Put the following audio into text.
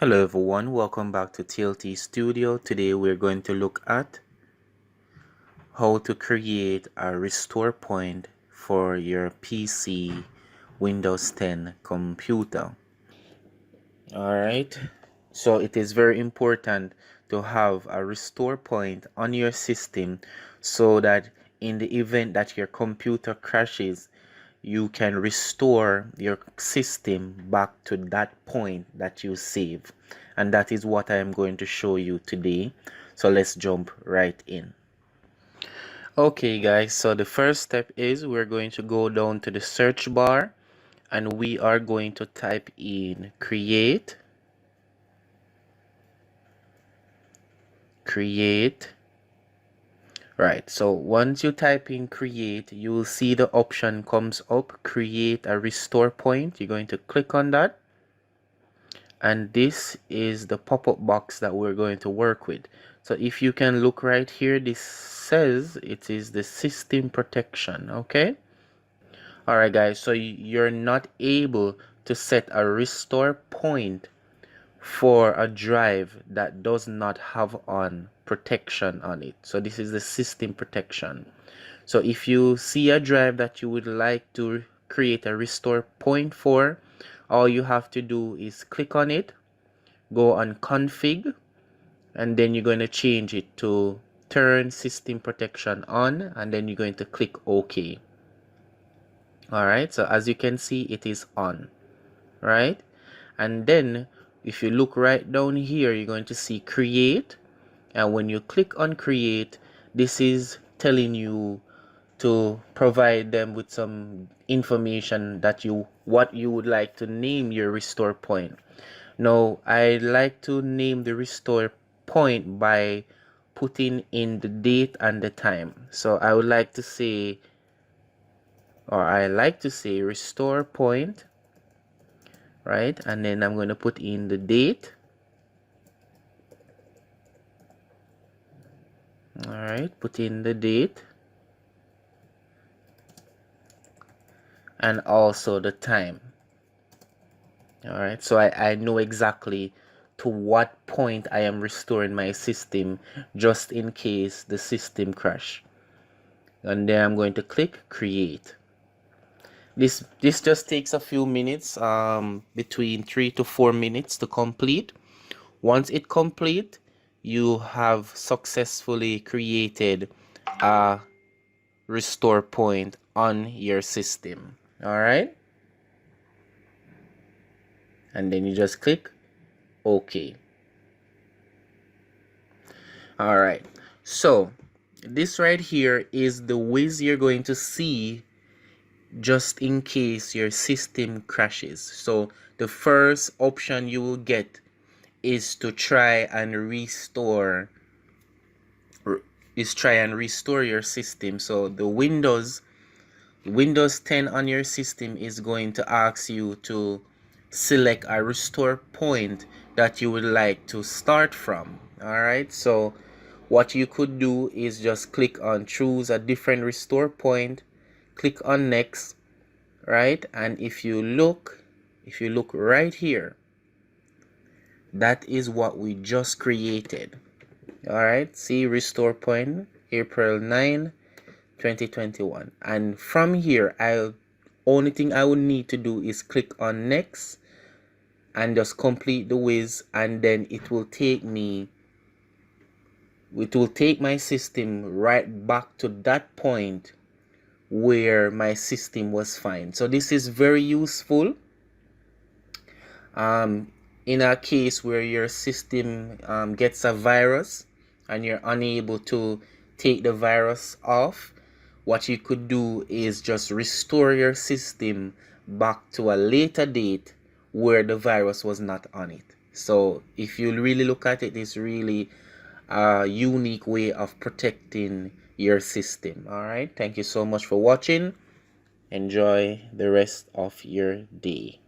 Hello everyone, welcome back to TLT Studio. Today we're going to look at how to create a restore point for your PC Windows 10 computer. Alright, so it is very important to have a restore point on your system so that in the event that your computer crashes, you can restore your system back to that point that you save, and that is what I am going to show you today. So let's jump right in. Okay guys, so the first step is we're going to go down to the search bar and we are going to type in create. Right, so once you type in create, you will see the option comes up, create a restore point. You're going to click on that, and this is the pop-up box that we're going to work with. So if you can look right here, this says it is the system protection. Okay, all right guys, so you're not able to set a restore point for a drive that does not have on protection on it. So this is the system protection. So if you see a drive that you would like to create a restore point for, all you have to do is click on it, go on config, and then you're going to change it to turn system protection on, and then you're going to click OK. Alright, so as you can see, it is on, right? And then if you look right down here, you're going to see create, and when you click on create, this is telling you to provide them with some information that what you would like to name your restore point. Now I like to name the restore point by putting in the date and the time. So I would like to say, or I like to say restore point, right? And then I'm going to put in the date. All right, put in the date and also the time. All right, so I know exactly to what point I am restoring my system just in case the system crash. And then I'm going to click create. This just takes a few minutes, between 3 to 4 minutes to complete. Once it complete, you have successfully created a restore point on your system. All right, and then you just click OK. All right, so this right here is the whiz you're going to see just in case your system crashes. So the first option you will get is to try and restore your system. So the Windows 10 on your system is going to ask you to select a restore point that you would like to start from. All right, so what you could do is just click on choose a different restore point, click on next, right? And if you look right here, that is what we just created. All right, see restore point April 9 2021, and from here only thing I would need to do is click on next and just complete the whiz, and then it will take my system right back to that point where my system was fine. So this is very useful in a case where your system gets a virus and you're unable to take the virus off. What you could do is just restore your system back to a later date where the virus was not on it. So if you really look at it, it's really a unique way of protecting your system. All right, thank you so much for watching. Enjoy the rest of your day.